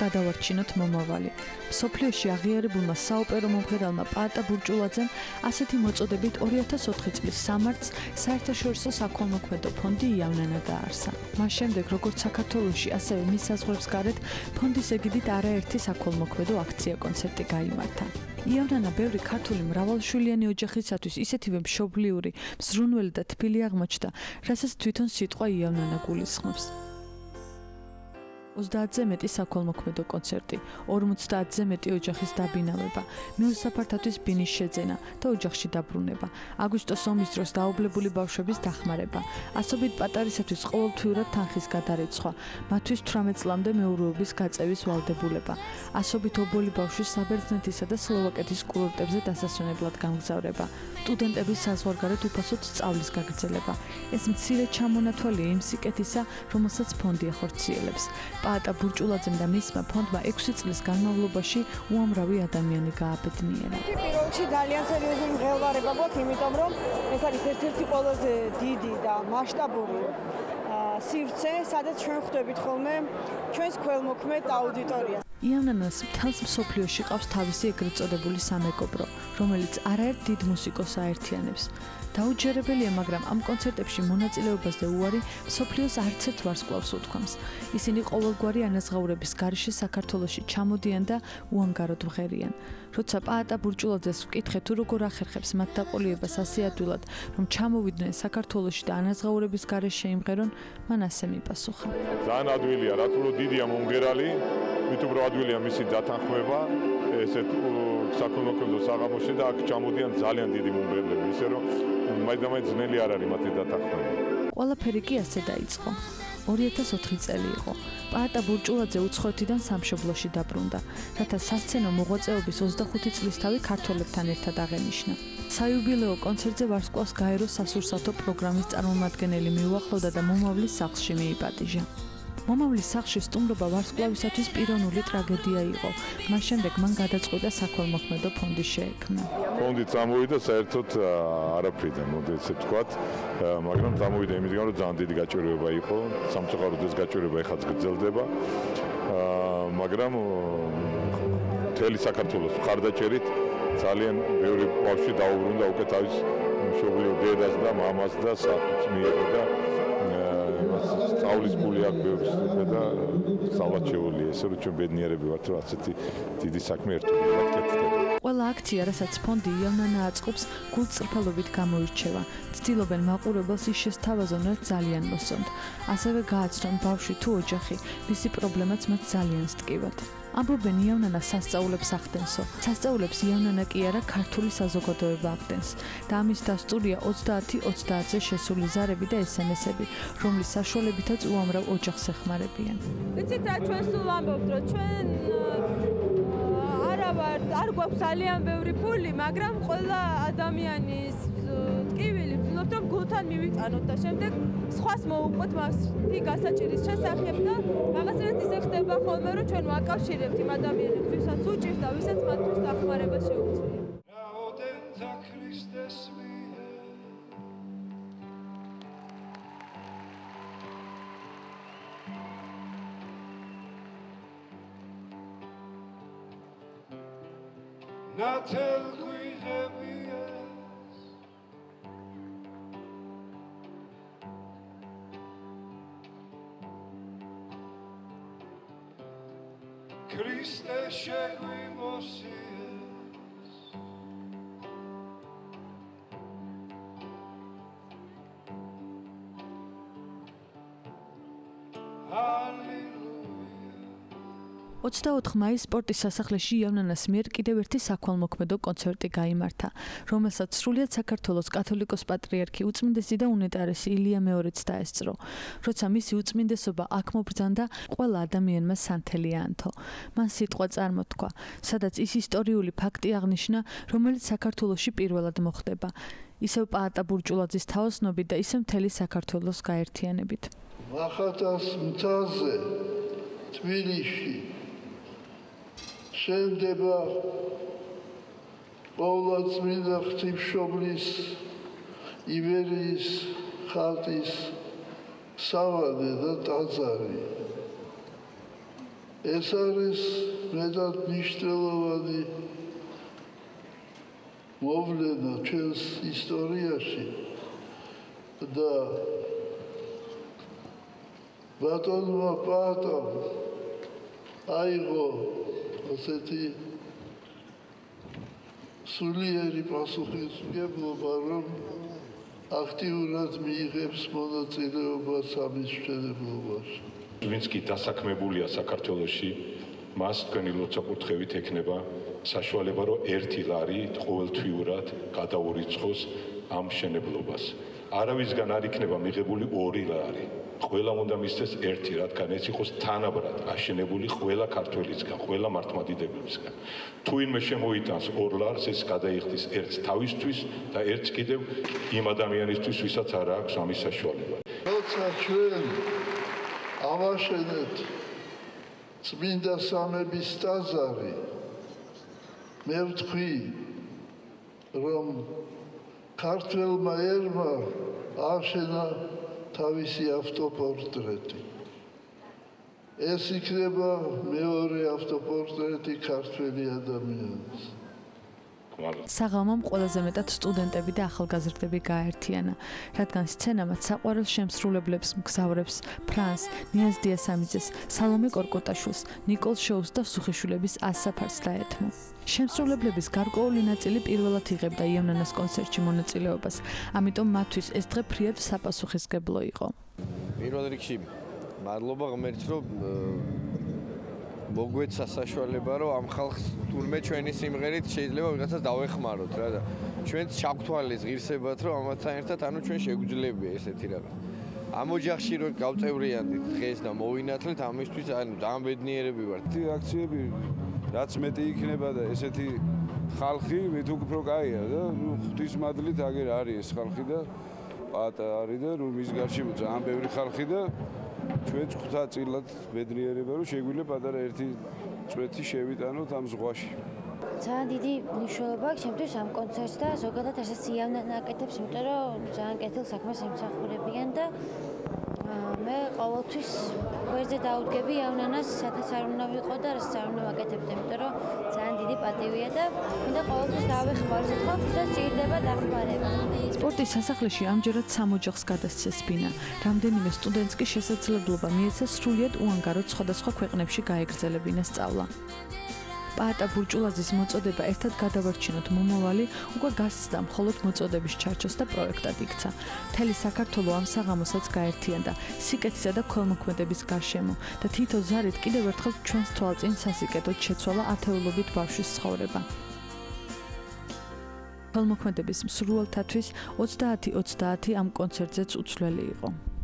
გადავარჩინოთ მომავალი. მსოფლიოში აღიარებულმა საოპერო მომღერალმა პაატა ბურჭულაძემ ასეთი მოწოდებით 2004 წლის სამართს საერთაშორისო საქველმოქმედო ფონდი იავნანა დაარსა. მას შემდეგ, როგორც საქართველოში, ასევე მის საზღვრებს გარეთ ფონდის ეგიდით არაერთი საქველმოქმედო აქცია-კონცერტი გაიმართა. იავნანა ბევრი ქართული მრავალშვილიანი ოჯახისათვის ისეთივე მშობლიური, მზრუნველი და თბილი აღმოჩნდა, რასაც თვითონ სიტყვა იავნანა გულისხმობს. 30-ზე მეტი საქველმოქმედო კონცერტი, 50-ზე მეტი ოჯახის დაბინავება, მიუსაფართათვის ბინის შეძენა და ოჯახში დაბრუნება, აგვისტოს ომის დროს დაობლებული ბავშვების დახმარება, ასობით პატარისათვის ყოველთვიურად თანხის გადარეცხვა, მათთვის 18 წლამდე მეურვეობის გაწევის ვალდებულება, ასობით ობოლი ბავშვის საბერძნეთისა და სლოვაკეთის კურორტებზე დასასვენებლად გამგზავრება, სტუდენტების საზღვარგარეთ უფასოდ სწავლის გაგრძელება. ეს მცირე ჩამონათვალია იმ სიკეთისა, რომელსაც ფონდი ახორციელებს. პაატა ბურჭულაძემ და მისმა ფონდმა 6 წლის განმავლობაში უამრავი ადამიანი გააბედნიერა. პირველ რიგში ძალიან სერიოზული მღელვარება გვაქვს, იმიტომ რომ ეს არის ერთ-ერთი ყველაზე დიდი და მასშტაბური სივრცე, სადაც ჩვენ ხვდებით ხოლმე ჩვენს ქველმოქმედ აუდიტორიას. იავნანას მთელს მსოფლიოში ყავს თავისი ეგრეთ წოდებული სამეგობრო, რომელიც არაერთ დიდ მუსიკოს აერთიანებს. დაუჯერებელია, მაგრამ ამ კონცერტებში მონაწილეობაზე უარი მსოფლიოს არცერთ ვარსკვლავს უთქვამს. ისინი ყოველგვარი ანაზღაურების გარეშე საქართველოში ჩამოდიან და უანგაროდ მღერიან. როცა პაატა ბურჭულაძეს ვკითხე, თუ როგორ ახერხებს მათ დაყოლიებას ასე ადვილად, რომ ჩამოვიდნენ საქართველოში და ანაზღაურების გარეშე იმღერონ, მან ასე მიპასუხა. ძალიან ადვილია, რატომ დიდია მომღერალი, მით უფრო ადვილია მისი დათანხმება ესეთ საქველმოქმედო საღამოში და აქ ჩამოდიან ძალიან დიდი მომღერლები, ისე რომ მაინც ძნელი არ არის მათი დათანხმება. ყველაფერი კი ასე დაიწყო. 2004 წელი იყო. პაატა ბურჭულაძე უცხოეთიდან სამშობლოში დაბრუნდა, რათა სასცენო მოღვაწეობის 25 წლისთავი ქართველებთან ერთად აღენიშნა. საიუბილეო კონცერტზე ვარსკვლავს გაერო სასურსათო პროგრამის წარმომადგენელი მიუახლოვდა და მომავლის სახლში მიიპატიჟა. მომავლის სახლში სტუმრობა ვარსკვლავისათვის პიროვნული ტრაგედია იყო. მას შემდეგ მან გადაწყვიტა საქველმოქმედო ფონდი შეექმნა. ფონდი წამოვიდა საერთოდ არაფრიდან, მოდი ესე ვთქვათ, მაგრამ წამოვიდა იმისგან, რომ ძალიან დიდი გაჭირვება იყო, სამწუხაროდ ეს გაჭირვება ეხაც გრძელდება. მაგრამ მთელი საქართველოს მხარდაჭერით ძალიან ბევრი ბავშვი დაუბრუნდა უკვე თავის მშობლიურ დედას და მამას და სახლს მიიღო და სწავლის პული აქვს ბევრი და სწავლაც შეუძლია, ესე რომ ჩვენ ბედნიერები ვართ, რომ ასეთი დიდი საქმე ერთობლივად კეთდება. ყველა აქცია, რასაც ფონდი იავნანა აწყობს, გულწრფელობით გამოირჩევა. ცდილობენ მაყურებელს ის შესთავაზონ, რაც ძალიან მოსწონთ. ასევე გააცნონ ბავშვი თუ ოჯახი, მისი პრობლემაც მათ ძალიან სტკივათ. ამბობენ იავნანა სასწაულებს ახდენსო. სასწაულებს იავნანა კი არა, ქართული საზოგადოება ახდენს. და ამის დასტურია 30-30-ზე შესული ზარები და SMS-ები, რომლის საშუალებითაც უამრავ ოჯახს ეხმარებიან. ვიცით რა, ჩვენ სულ ამბობთ, რომ ჩვენ არ გვაქვს ძალიან ბევრი ფული, მაგრამ ყველა ადამიანის ტკივილი ვცდილობთ, რომ გულთან მივიტანოთ და შემდეგ სხვას მოუყვეთ მასი გასაჭირის შესახებ და რაღაცნაირად ისე ხდება ხოლმე, რომ ჩვენ ვაკავშირებთ იმ ადამიანებს, ვისაც უჭირს და ვისაც მათთვის დახმარება შეუძლია. Christe შეგვიმოსიეს Hallelujah 24 მაისს სპორტის სასახლეში იავნანას მიერ კიდევ ერთი საქველმოქმედო კონცერტი გაიმართა, რომელსაც სრულიად საქართველოს კათოლიკოს პატრიარქი უწმინდესი და უნეტარესი ილია მეორეც დაესწრო. როცა მისი უწმინდესობა აქ მობრძანდა, ყველა ადამიანმა სანთელი აანთო. მან სიტყვა წარმოთქვა, სადაც ის ისტორიული ფაქტი აღნიშნა, რომელიც საქართველოში პირველად მოხდება. ისევ პაატა ბურჭულაძის თაოსნობით და ისევ მთელი საქართველოს გაერთიანებით. მახათას მთაზე თბილისში შენდება ყოვლადწმინდა ღვთისმშობლის ივერიის ხატის სავანე და ტაძარი. ეს არის მეტად მნიშვნელოვანი მოვლენა ჩვენს ისტორიაში და ბატონმა პაატამ აიღო ასეთი სულიერი პასუხისმგებლობა, რომ აქტიურად მიიღებს მონაწილეობას ამის მშენებლობაში. ვინც კი დასაქმებულია საქართველოში, მას თქვენი ლოცვა-კურთხევით ექნება საშუალება, რომ 1 ლარი ყოველთვიურად გადაურიცხოს ამ მშენებლობას. არავისგან არ იქნება მიღებული 2 ლარი. ყველამ უნდა მისცეს 1, რადგან ეს იყოს თანაბრად აშენებული ყველა ქართველისგან, ყველა მართლმადიდებელისგან. თუ ვინმე შემოიტანს 2 ლარს, ეს გადაიხდის 1 თავისთვის და 1 კიდევ იმ ადამიანისთვის, ვისაც არ აქვს ამის საშუალება. როცა ჩვენ ავაშენეთ წმინდა სამების ტაძარი, მე ვთქვი, რომ ქართველმა ერმა აშენა თავისი ავტოპორტრეტი. ეს იქნება მეორე ავტოპორტრეტი ქართველი ადამიანის. საღამომ ყველაზე მეტად სტუდენტები და ახალგაზრდები გააერთიანა, რადგან სცენამაც საყვარელ შემსრულებლებს მგზავრებს ფრანს, ნიაზ დიასამიძეს, სალომე კორკოტაშვილს, ნიკოლ შოუს და სუხიშვილების ასაფარს დაეთმო. შემსრულებლების გარკვეული ნაწილი პირველად იღებდა იავნანას კონცერტში მონაწილეობას, ამიტომ მათთვის ეს დღე ფრიად საპასუხისმგებლო იყო. პირველ რიგში მადლობა ღმერთს, რომ მოგვეცა საშუალება, რომ ამ ხალხს თურმე ჩვენი სიმღერით შეიძლება ვიღაცას დავეხმაროთ რა და ჩვენც ჩაგთვალეს ღირსებად, რომ ამათთან ერთად ჩვენ შეგვიძლია ესეთი რაღაც. ამ ოჯახში რომ გავწევრიანდით დღეს და მოვინათლეთ, ამისთვის ძალიან ბედნიერები ვართ. აქციები რაც მეტი იქნება და ესეთი ხალხი მით უფრო კაია და ღვთისმადლით აგერ არის ეს ხალხი და პაატა არის და მის გარშემო ძალიან ბევრი ხალხი და ჩვენც ღვთაწილად ბედნიერება რომ შეგვიძლია პატარა ერთი წვეთი შევიტანოთ ამ ზღვაში. ძალიან დიდი მნიშვნელობა აქვს შემთხვევით ამ კონცერტს და ზოგადად ესეც იავნანა აკეთებს, იმიტომ რომ ძალიან კეთილ საქმეს ემსახურებიან და მე ყოველთვის გვერდზე დაუდგები იავნანას, სადაც არ უნდა ვიყო და რასაც არ უნდა ვაკეთებდე, იმიტომ რომ ძალიან დიდი პატივია და მინდა ყოველთვის დავეხმარო ეს ხალხს, ვისაც სჭირდება დახმარება. სპორტის სასახლეში ამჯერად 3 ოჯახს გადასცეს ბინა. რამდენიმე სტუდენტს კი შესაძლებლობა მიეცა სრულიად უანგაროდ სხვადასხვა ქვეყნებში გაეგრძელებინა სწავლა. პაატა ბურჭულაძის მოწოდება ერთად გადავარჩინოთ მომავალი უკვე გასცდა მხოლოდ მოწოდების ჩარჩოს და პროექტად იქცა. მთელი საქართველო ამ საღამოსაც გაერთიანდა სიკეთისა და ქველმოქმედების გარშემო და თითო ზარით კიდევ ერთხელ ჩვენს თვალწინ სასიკეთოდ შეცვალა ათეულობით ბავშვის ცხოვრება. ქველმოქმედების მსურველთათვის 30-30 ამ კონცერტზეც უცვლელი იყო.